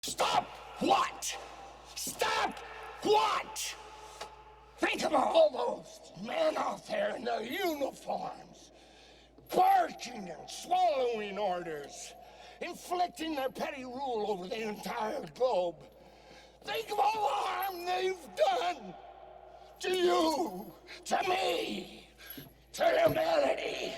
Stop what? Stop what? Think of all those men out there in their uniforms, barking and swallowing orders, inflicting their petty rule over the entire globe. Think of all the harm they've done to you, to me, to humanity.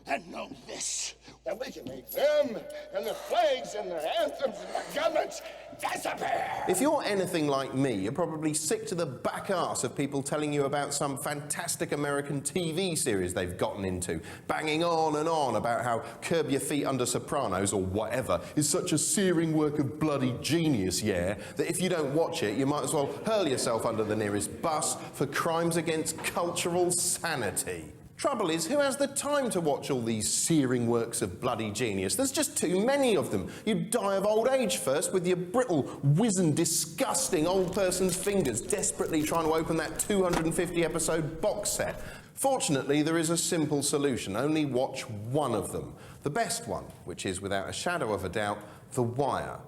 And know this, that we can make them and their flags and their anthems and their governments disappear. If you're anything like me, you're probably sick to the back arse of people telling you about some fantastic American TV series they've gotten into, banging on and on about how Curb Your Feet Under Sopranos or whatever is such a searing work of bloody genius, yeah, that if you don't watch it, you might as well hurl yourself under the nearest bus for crimes against cultural sanity. Trouble is, who has the time to watch all these searing works of bloody genius? There's just too many of them. You'd die of old age first with your brittle, wizened, disgusting old person's fingers desperately trying to open that 250-episode box set. Fortunately, there is a simple solution. Only watch one of them. The best one, which is, without a shadow of a doubt, The Wire.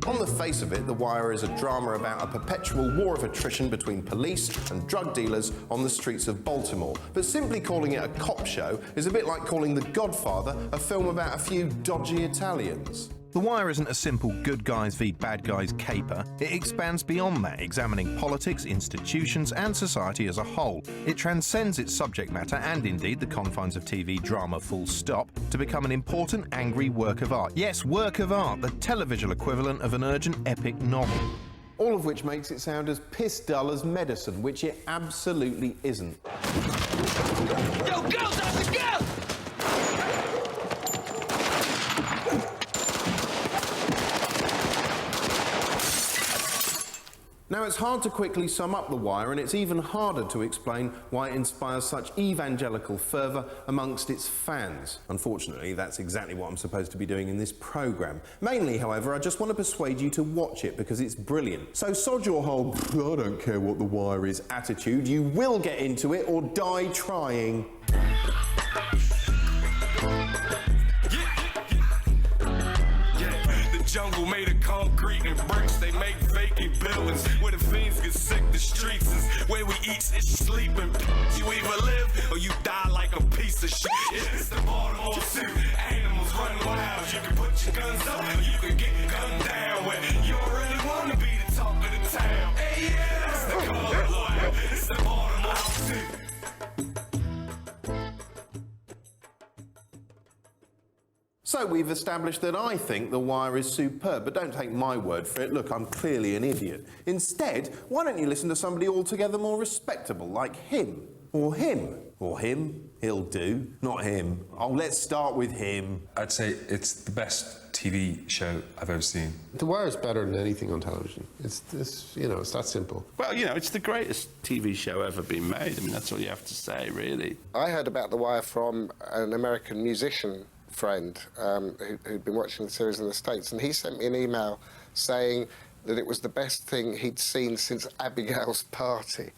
On the face of it, The Wire is a drama about a perpetual war of attrition between police and drug dealers on the streets of Baltimore. But simply calling it a cop show is a bit like calling The Godfather a film about a few dodgy Italians. The Wire isn't a simple good guys v bad guys caper. It expands beyond that, examining politics, institutions and society as a whole. It transcends its subject matter and indeed the confines of TV drama full stop to become an important, angry work of art. Yes, work of art, the television equivalent of an urgent epic novel. All of which makes it sound as piss dull as medicine, which it absolutely isn't. Go, go, Doctor, go! Now, it's hard to quickly sum up The Wire, and it's even harder to explain why it inspires such evangelical fervour amongst its fans. Unfortunately, that's exactly what I'm supposed to be doing in this programme. Mainly, however, I just want to persuade you to watch it because it's brilliant. So sod your whole, I don't care what The Wire is attitude. You will get into it or die trying. Jungle made of concrete and bricks, they make vacant buildings. Where the fiends get sick, the streets is where we eat and sleep. And you either live or you die like a piece of shit. It's the Baltimore suit, animals run wild. You can put your guns up or you can get gunned down. Where you don't really want to be the talk of the town. Hey, yeah, that's the color lawyer. It's the Baltimore suit. So we've established that I think The Wire is superb, but don't take my word for it. Look, I'm clearly an idiot. Instead, why don't you listen to somebody altogether more respectable, like him, or him, or him? He'll do, not him. Oh, let's start with him. I'd say it's the best TV show I've ever seen. The Wire is better than anything on television. It's that simple. Well, you know, it's the greatest TV show ever been made. I mean, that's all you have to say, really. I heard about The Wire from an American musician friend who'd been watching the series in the States, and he sent me an email saying that it was the best thing he'd seen since Abigail's Party.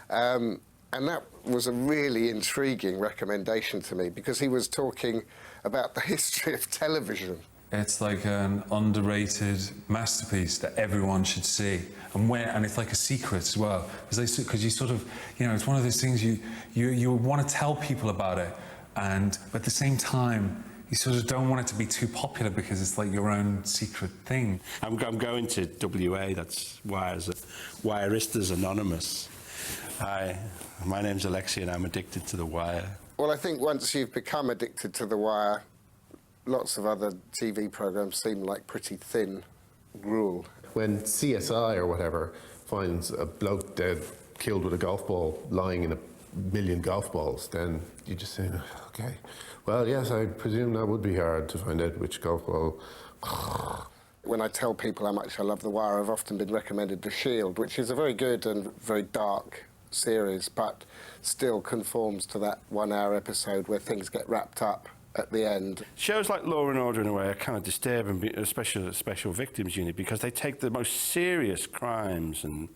And that was a really intriguing recommendation to me because he was talking about the history of television. It's like an underrated masterpiece that everyone should see, and it's like a secret as well, because you sort of, you know, it's one of those things you want to tell people about it, but at the same time, you sort of don't want it to be too popular because it's like your own secret thing. I'm going to WA, that's Wiristas Anonymous. Hi, my name's Alexi and I'm addicted to The Wire. Well, I think once you've become addicted to The Wire, lots of other TV programmes seem like pretty thin gruel. When CSI or whatever finds a bloke dead, killed with a golf ball, lying in a million golf balls, then you just say, okay, well, yes, I presume that would be hard to find out which golf ball. When I tell people how much I love The Wire, I've often been recommended The Shield, which is a very good and very dark series, but still conforms to that 1 hour episode where things get wrapped up at the end. Shows like Law and Order, in a way, are kind of disturbing, especially the Special Victims Unit, because they take the most serious crimes and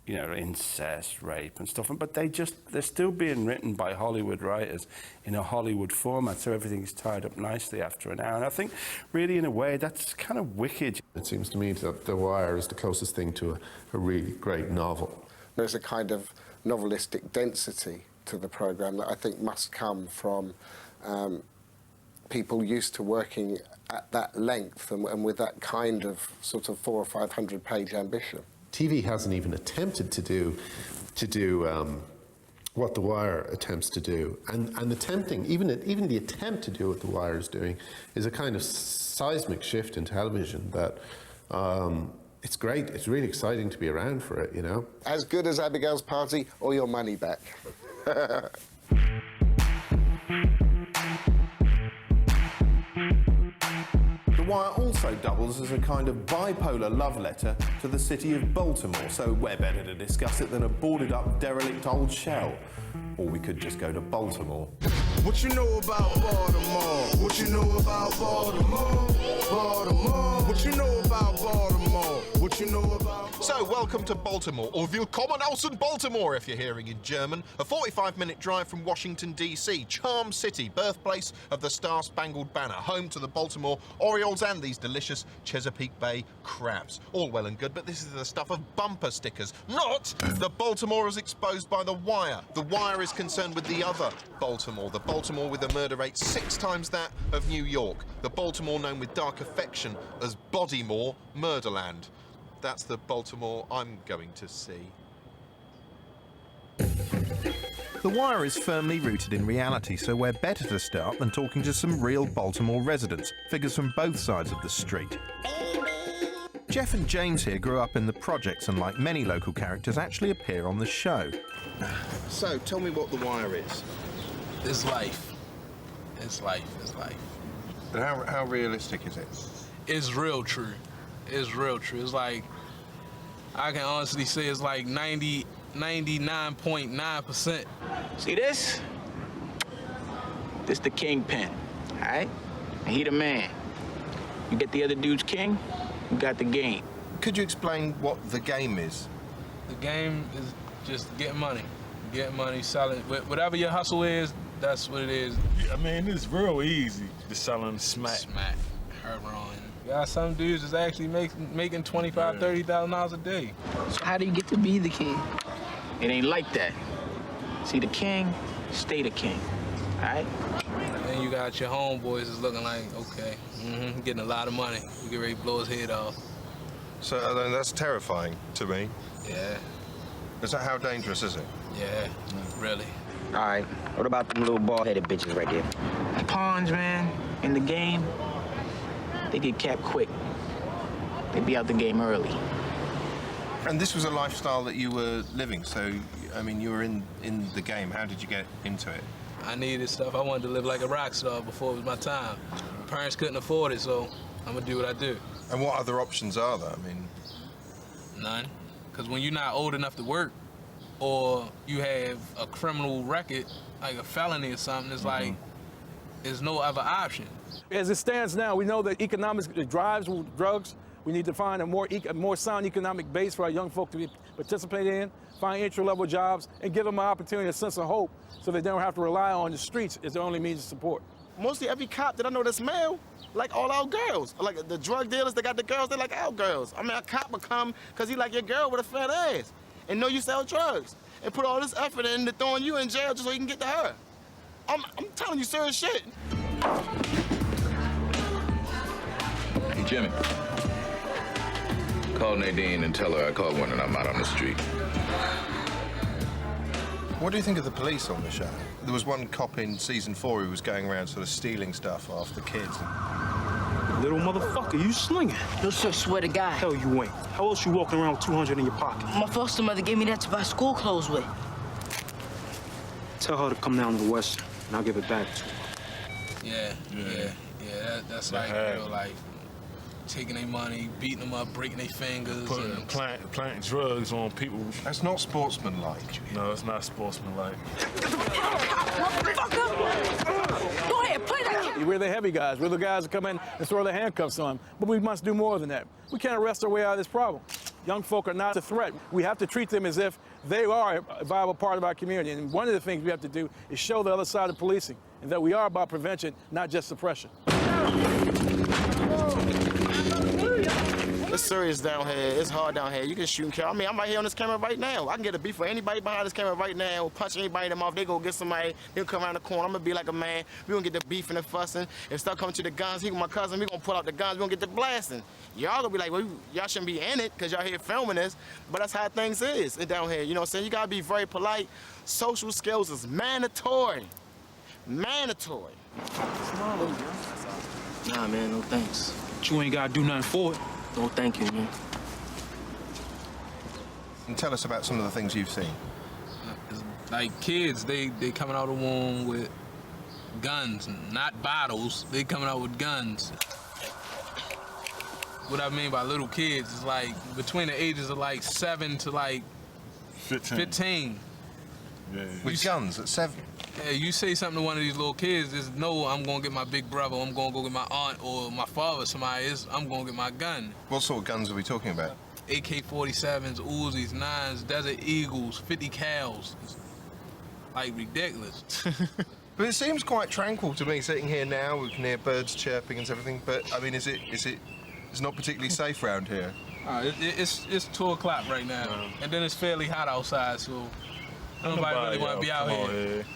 you know, incest, rape and stuff, but they're still being written by Hollywood writers in a Hollywood format, so everything's tied up nicely after an hour. And I think, really, in a way, that's kind of wicked. It seems to me that The Wire is the closest thing to a really great novel. There's a kind of novelistic density to the programme that I think must come from people used to working at that length and with that kind of sort of 400 or 500 page ambition. TV hasn't even attempted to do what The Wire attempts to do, and attempting even the attempt to do what The Wire is doing is a kind of seismic shift in television that it's great. It's really exciting to be around for it, you know. As good as Abigail's Party or your money back. The Wire also doubles as a kind of bipolar love letter to the city of Baltimore, so we're better to discuss it than a boarded-up, derelict old shell. Or we could just go to Baltimore. What you know about Baltimore? What you know about Baltimore? Baltimore. What you know about Baltimore? What you know about... So, welcome to Baltimore, or Willkommen aus in Baltimore if you're hearing in German. A 45-minute drive from Washington, D.C. Charm City, birthplace of the Star-Spangled Banner, home to the Baltimore Orioles and these delicious Chesapeake Bay crabs. All well and good, but this is the stuff of bumper stickers, not the Baltimore as exposed by The Wire. The Wire is concerned with the other Baltimore, the Baltimore with a murder rate 6 times that of New York, the Baltimore known with dark affection as Bodymore, Murderland. That's the Baltimore I'm going to see. The Wire is firmly rooted in reality, so we're better to start than talking to some real Baltimore residents, figures from both sides of the street. Jeff and James here grew up in the projects and, like many local characters, actually appear on the show. So, tell me what The Wire is. It's life. It's life. It's life. But how realistic is it? It's real true. It's real true. It's like, I can honestly say it's like 99.9%. See this? This the kingpin, all right? And he the man. You get the other dude's king, you got the game. Could you explain what the game is? The game is just getting money. Getting money, selling. Whatever your hustle is, that's what it is. I mean, it's real easy to selling smack. Smack. Heroin. You got some dudes that's actually making $25,000, $30,000 a day. So how do you get to be the king? It ain't like that. See, the king, stay the king, all right? Then you got your homeboys is looking like, okay, getting a lot of money. We get ready to blow his head off. So that's terrifying to me. Yeah. Is that how dangerous is it? Yeah, really. All right, what about them little bald-headed bitches right there? The pawns, man, in the game, they get capped quick. They be out the game early. And this was a lifestyle that you were living, so, I mean, you were in the game. How did you get into it? I needed stuff. I wanted to live like a rock star before it was my time. Parents couldn't afford it, so I'm gonna do what I do. And what other options are there? I mean... None. Because when you're not old enough to work, or you have a criminal record, like a felony or something, it's like, there's no other option. As it stands now, we know that economics drives drugs. We need to find a more sound economic base for our young folk to participate in, find entry-level jobs, and give them an opportunity, a sense of hope, so they don't have to rely on the streets as their only means of support. Mostly every cop that I know that's male, like all our girls. Like the drug dealers, they got the girls, they like our girls. I mean, a cop would come because he like your girl with a fat ass and know you sell drugs and put all this effort into throwing you in jail just so he can get to her. I'm telling you serious shit. Hey, Jimmy. Call Nadine and tell her I called one and I'm out on the street. What do you think of the police on the show? There was one cop in season 4 who was going around sort of stealing stuff off the kids. Little motherfucker, you slinging? No, sir, swear to God. Hell, you ain't. How else you walking around with 200 in your pocket? My foster mother gave me that to buy school clothes with. Tell her to come down to the Western, and I'll give it back to her. Yeah. That's like real life. Taking their money, beating them up, breaking their fingers. Planting drugs on people. That's not sportsmanlike. No, it's not sportsmanlike. Go ahead, play that. We're the heavy guys. We're the guys that come in and throw the handcuffs on. But we must do more than that. We can't arrest our way out of this problem. Young folk are not a threat. We have to treat them as if they are a viable part of our community. And one of the things we have to do is show the other side of policing, and that we are about prevention, not just suppression. It's serious down here. It's hard down here. You can shoot and kill. I mean, I'm right here on this camera right now. I can get a beef for anybody behind this camera right now. Punch anybody in the mouth. They go get somebody. He'll come around the corner. I'm gonna be like a man. We gonna get the beef and the fussing. If stuff coming to the guns, he my cousin. We gonna pull out the guns. We gonna get the blasting. Y'all gonna be like, well, y'all shouldn't be in it because y'all here filming this. But that's how things is down here. You know what I'm saying? You gotta be very polite. Social skills is mandatory. Mandatory. Nah, man, no thanks. But you ain't gotta do nothing for it. No, thank you, man. And tell us about some of the things you've seen. Like kids, they coming out of the womb with guns, not bottles. They coming out with guns. What I mean by little kids is like between the ages of like 7 to like 15. Yeah. With guns at 7? Yeah, you say something to one of these little kids, there's no, I'm gonna get my big brother, I'm gonna go get my aunt or my father, I'm gonna get my gun. What sort of guns are we talking about? AK-47s, Uzis, 9s, Desert Eagles, 50 cals. It's like ridiculous. But it seems quite tranquil to me sitting here now. We can hear birds chirping and everything. But I mean, it's not particularly safe around here. It's 2 o'clock right now, and then it's fairly hot outside, so nobody really want to be out here.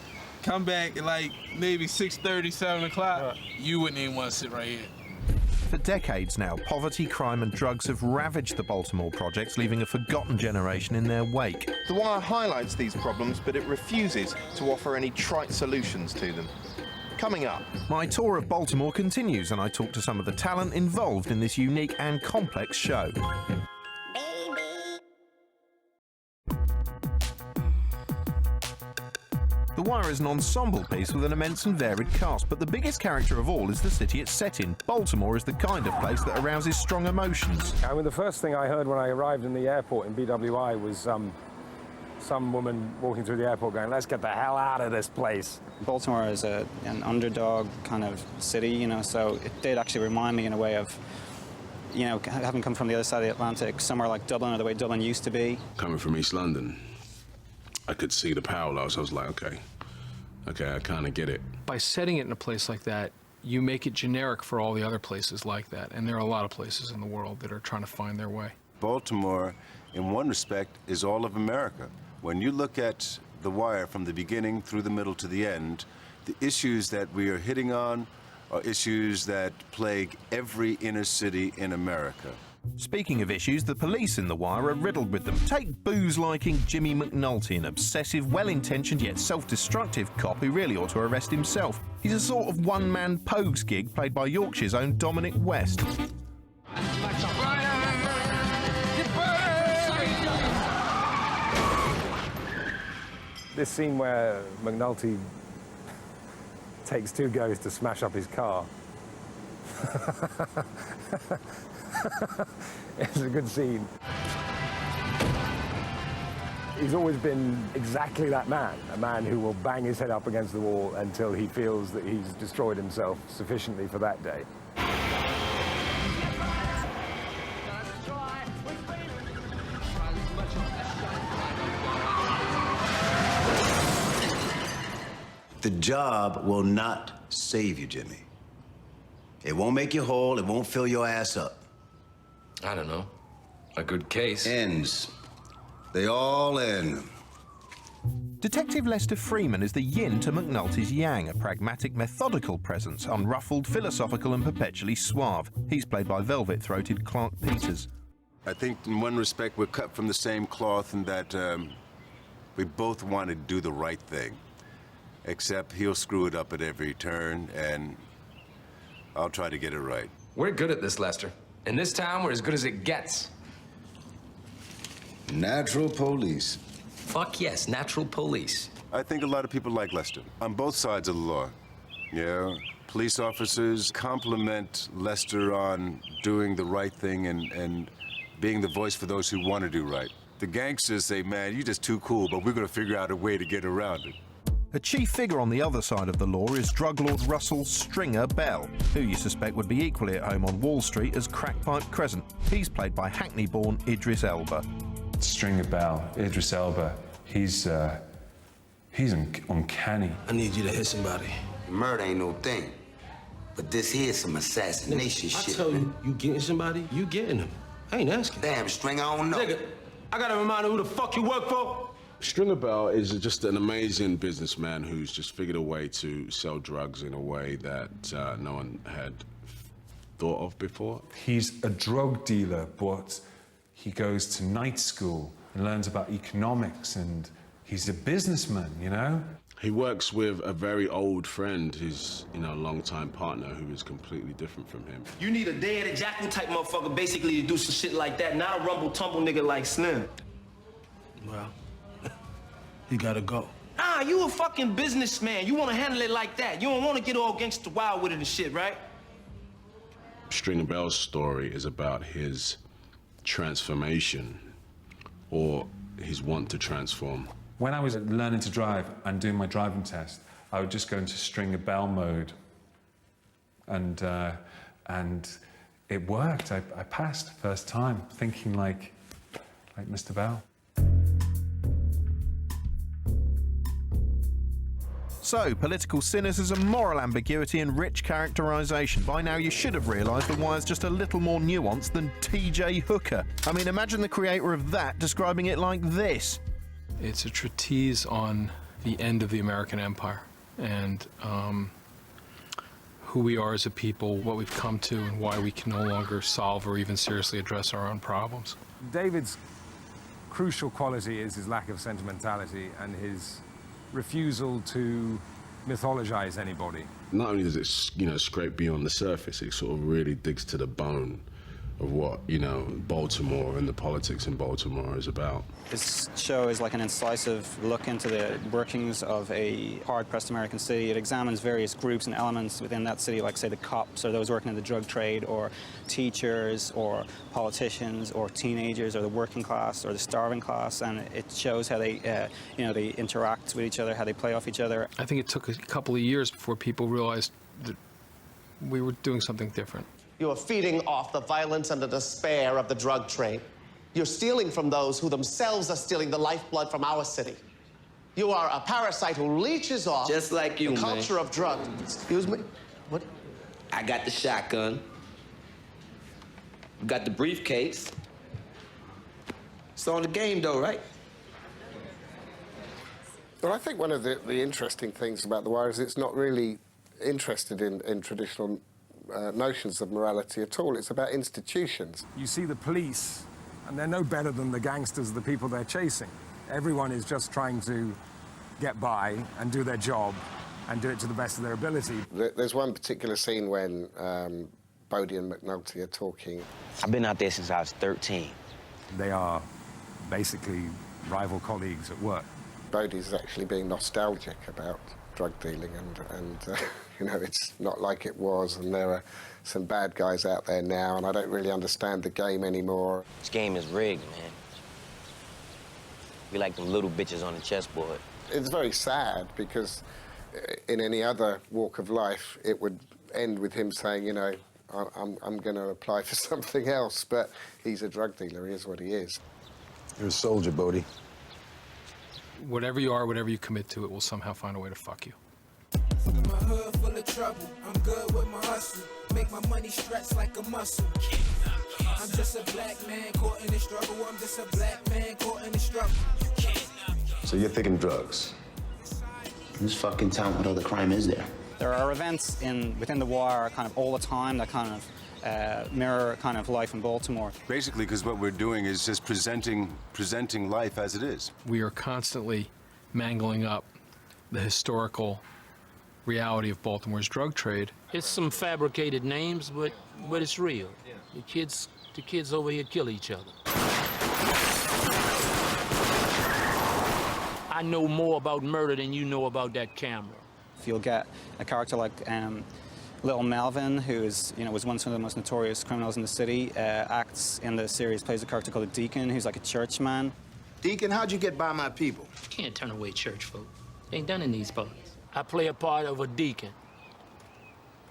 Come back at like maybe 6:30, 7 o'clock, you wouldn't even want to sit right here. For decades now, poverty, crime and drugs have ravaged the Baltimore projects, leaving a forgotten generation in their wake. The Wire highlights these problems, but it refuses to offer any trite solutions to them. Coming up. My tour of Baltimore continues, and I talk to some of the talent involved in this unique and complex show. The Wire is an ensemble piece with an immense and varied cast, but the biggest character of all is the city it's set in. Baltimore is the kind of place that arouses strong emotions. I mean, the first thing I heard when I arrived in the airport in BWI was some woman walking through the airport going, "Let's get the hell out of this place." Baltimore is an underdog kind of city, you know, so it did actually remind me in a way of, you know, having come from the other side of the Atlantic, somewhere like Dublin or the way Dublin used to be. Coming from East London, I could see the parallels. I was like, okay, I kind of get it. By setting it in a place like that, you make it generic for all the other places like that, and there are a lot of places in the world that are trying to find their way. Baltimore, in one respect, is all of America. When you look at The Wire from the beginning through the middle to the end, the issues that we are hitting on are issues that plague every inner city in America. Speaking of issues, the police in The Wire are riddled with them. Take booze-liking Jimmy McNulty, an obsessive, well-intentioned yet self-destructive cop who really ought to arrest himself. He's a sort of one-man Pogues gig played by Yorkshire's own Dominic West. This scene where McNulty takes 2 goes to smash up his car. It's a good scene. He's always been exactly that man, a man who will bang his head up against the wall until he feels that he's destroyed himself sufficiently for that day. The job will not save you, Jimmy. It won't make you whole, it won't fill your ass up. I don't know. A good case. Ends. They all end. Detective Lester Freeman is the yin to McNulty's yang, a pragmatic, methodical presence, unruffled, philosophical and perpetually suave. He's played by velvet-throated Clark Peters. I think in one respect we're cut from the same cloth in that we both want to do the right thing. Except he'll screw it up at every turn, and I'll try to get it right. We're good at this, Lester. In this town, we're as good as it gets. Natural police. Fuck yes, natural police. I think a lot of people like Lester, on both sides of the law. Yeah, police officers compliment Lester on doing the right thing and being the voice for those who want to do right. The gangsters say, man, you're just too cool, but we're gonna figure out a way to get around it. A chief figure on the other side of the law is drug lord Russell Stringer Bell, who you suspect would be equally at home on Wall Street as Crackpipe Crescent. He's played by Hackney-born Idris Elba. Stringer Bell, Idris Elba, he's uncanny. I need you to hit somebody. Murder ain't no thing. But this here's some assassination shit. I tell you, you getting somebody, you getting them. I ain't asking. Damn, Stringer, I don't know. Nigga, I gotta remind who the fuck you work for. Stringer Bell is just an amazing businessman who's just figured a way to sell drugs in a way that no one had thought of before. He's a drug dealer, but he goes to night school and learns about economics, and he's a businessman, you know? He works with a very old friend who's, a long-time partner who is completely different from him. You need a dead jackal type motherfucker basically to do some shit like that, not a rumble-tumble nigga like Slim. Well, he gotta go. Ah, you a fucking businessman. You wanna handle it like that. You don't wanna get all gangsta wild with it and shit, right? Stringer Bell's story is about his transformation, or his want to transform. When I was learning to drive and doing my driving test, I would just go into Stringer Bell mode. And it worked. I passed first time, thinking like Mr. Bell. So, political cynicism, moral ambiguity and rich characterisation. By now you should have realised The Wire's just a little more nuanced than TJ Hooker. I mean, imagine the creator of that describing it like this. It's a treatise on the end of the American Empire and who we are as a people, what we've come to, and why we can no longer solve or even seriously address our own problems. David's crucial quality is his lack of sentimentality and his refusal to mythologize anybody. Not only does it, scrape beyond the surface, it sort of really digs to the bone of what, Baltimore and the politics in Baltimore is about. This show is like an incisive look into the workings of a hard-pressed American city. It examines various groups and elements within that city, like, say, the cops, or those working in the drug trade, or teachers, or politicians, or teenagers, or the working class, or the starving class, and it shows how they, they interact with each other, how they play off each other. I think it took a couple of years before people realized that we were doing something different. You are feeding off the violence and the despair of the drug trade. You're stealing from those who themselves are stealing the lifeblood from our city. You are a parasite who leeches off just like you, the culture of drugs. Excuse me? What? I got the shotgun. Got the briefcase. It's on the game, though, right? Well, I think one of the interesting things about The Wire is it's not really interested in traditional notions of morality at all. It's about institutions. You see the police, and they're no better than the gangsters, the people they're chasing. Everyone is just trying to get by and do their job and do it to the best of their ability. There's one particular scene when Bodie and McNulty are talking. I've been out there since I was 13. They are basically rival colleagues at work. Bodie's actually being nostalgic about drug dealing and it's not like it was, and there are some bad guys out there now, and I don't really understand the game anymore. This game is rigged, man. We like them little bitches on the chessboard. It's very sad because in any other walk of life, it would end with him saying, I'm going to apply for something else, but he's a drug dealer. He is what he is. You're a soldier, Bodie. Whatever you are, whatever you commit to, it will somehow find a way to fuck you. My hood full of trouble, I'm good with my hustle. Make my money stretch like a muscle. I'm just a black man caught in the struggle. I'm just a black man caught in the struggle. So you're thinking drugs? In this fucking town, what other crime is there? There are events within The Wire kind of all the time that kind of mirror kind of life in Baltimore. Basically, because what we're doing is just presenting life as it is. We are constantly mangling up the historical reality of Baltimore's drug trade. It's some fabricated names, but it's real. The kids over here kill each other. I know more about murder than you know about that camera. If you'll get a character like Little Melvin, who is, was once one of the most notorious criminals in the city, acts in the series, plays a character called a Deacon, who's like a churchman. Deacon, how'd you get by my people? You can't turn away church folk. Ain't done in these parts. I play a part of a deacon,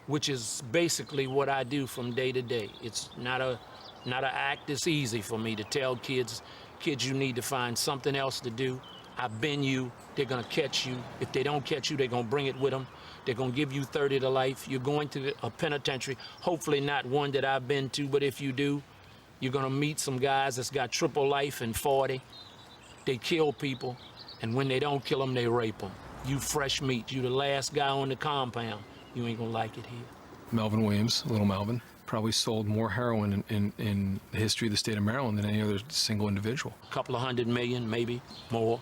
which is basically what I do from day to day. It's not an act that's easy for me to tell kids, you need to find something else to do. I've been you, they're gonna catch you. If they don't catch you, they're gonna bring it with them. They're gonna give you 30 to life. You're going to a penitentiary, hopefully not one that I've been to, but if you do, you're gonna meet some guys that's got triple life and 40. They kill people, and when they don't kill them, they rape them. You fresh meat, you the last guy on the compound. You ain't gonna like it here. Melvin Williams, Little Melvin, probably sold more heroin in the history of the state of Maryland than any other single individual. A couple of 100 million, maybe more.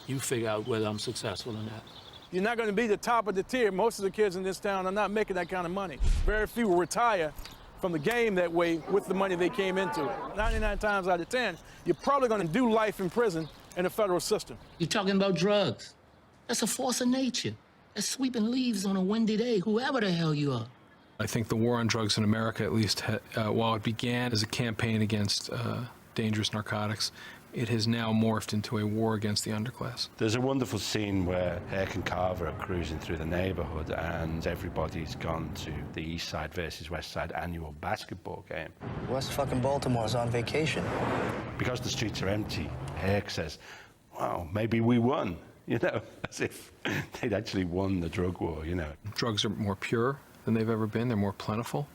You figure out whether I'm successful or not. You're not going to be the top of the tier. Most of the kids in this town are not making that kind of money. Very few will retire from the game that way with the money they came into it. 99 times out of 10, you're probably going to do life in prison in the federal system. You're talking about drugs. That's a force of nature. That's sweeping leaves on a windy day, whoever the hell you are. I think the war on drugs in America, at least while it began as a campaign against dangerous narcotics, it has now morphed into a war against the underclass. There's a wonderful scene where Herc and Carver are cruising through the neighborhood and everybody's gone to the East Side versus West Side annual basketball game. West fucking Baltimore's on vacation. Because the streets are empty, Herc says, wow, maybe we won, you know, as if they'd actually won the drug war, you know. Drugs are more pure than they've ever been. They're more plentiful.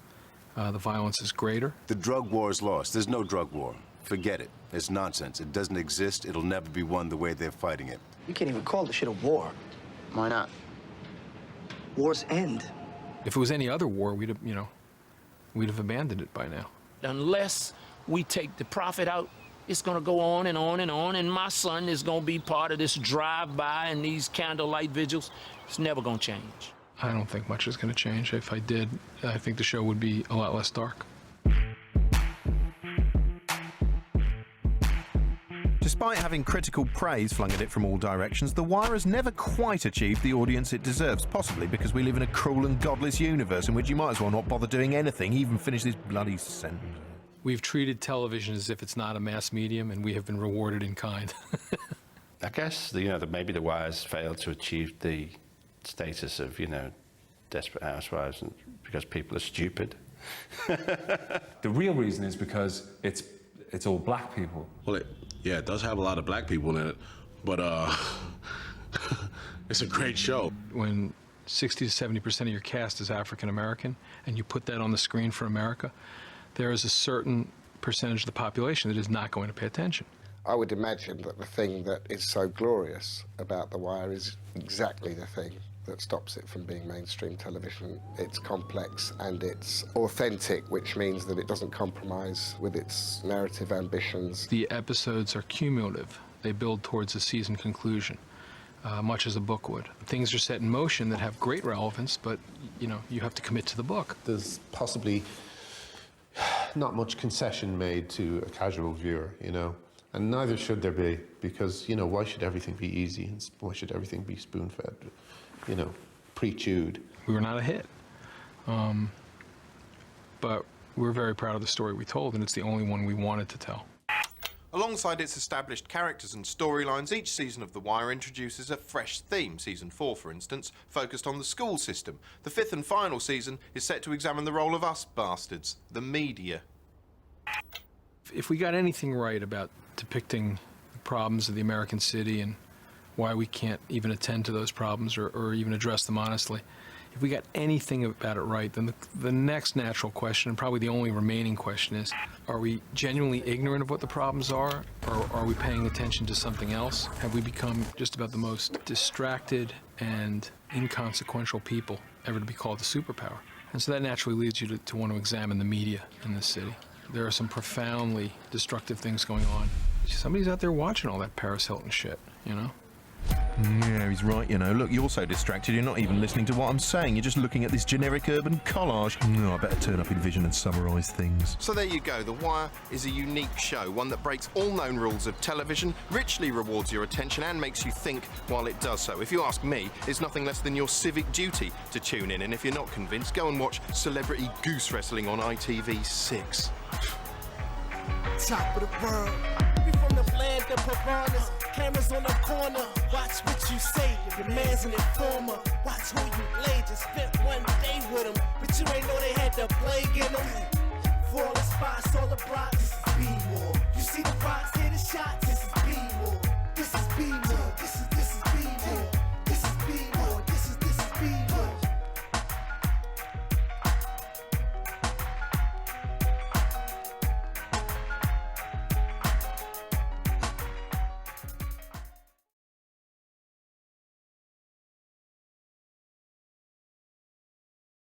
The violence is greater. The drug war is lost. There's no drug war. Forget it. It's nonsense. It doesn't exist. It'll never be won the way they're fighting it. You can't even call the shit a war. Why not? Wars end. If it was any other war, we'd have abandoned it by now. Unless we take the profit out, it's gonna go on and on and on, and my son is gonna be part of this drive-by and these candlelight vigils. It's never gonna change. I don't think much is gonna change. If I did, I think the show would be a lot less dark. Despite having critical praise flung at it from all directions, The Wire has never quite achieved the audience it deserves, possibly because we live in a cruel and godless universe in which you might as well not bother doing anything, even finish this bloody sentence. We've treated television as if it's not a mass medium, and we have been rewarded in kind. I guess, maybe The Wire's failed to achieve the status of, Desperate Housewives because people are stupid. The real reason is because it's all black people. Well, it does have a lot of black people in it, but it's a great show. When 60 to 70% of your cast is African American, and you put that on the screen for America, there is a certain percentage of the population that is not going to pay attention. I would imagine that the thing that is so glorious about The Wire is exactly the thing that stops it from being mainstream television. It's complex and it's authentic, which means that it doesn't compromise with its narrative ambitions. The episodes are cumulative. They build towards a season conclusion, much as a book would. Things are set in motion that have great relevance, but, you have to commit to the book. There's possibly not much concession made to a casual viewer, and neither should there be, because, why should everything be easy and why should everything be spoon-fed? Pre-chewed. We were not a hit. But we're very proud of the story we told, and it's the only one we wanted to tell. Alongside its established characters and storylines, each season of The Wire introduces a fresh theme. Season 4, for instance, focused on the school system. The 5th and final season is set to examine the role of us bastards, the media. If we got anything right about depicting the problems of the American city and why we can't even attend to those problems or even address them honestly, if we got anything about it right, then the next natural question, and probably the only remaining question, is, are we genuinely ignorant of what the problems are, or are we paying attention to something else? Have we become just about the most distracted and inconsequential people ever to be called a superpower? And so that naturally leads you to want to examine the media in this city. There are some profoundly destructive things going on. Somebody's out there watching all that Paris Hilton shit, Yeah, he's right, Look, you're so distracted, you're not even listening to what I'm saying. You're just looking at this generic urban collage. I better turn up in Vision and summarise things. So there you go. The Wire is a unique show, one that breaks all known rules of television, richly rewards your attention and makes you think while it does so. If you ask me, it's nothing less than your civic duty to tune in, and if you're not convinced, go and watch Celebrity Goose Wrestling on ITV6. Top of the world. We from the land of piranhas, cameras on the corner. Watch what you say, your man's an informer. Watch who you play, just spent one day with him. But you ain't know they had the plague in them. For all the spots, all the blocks,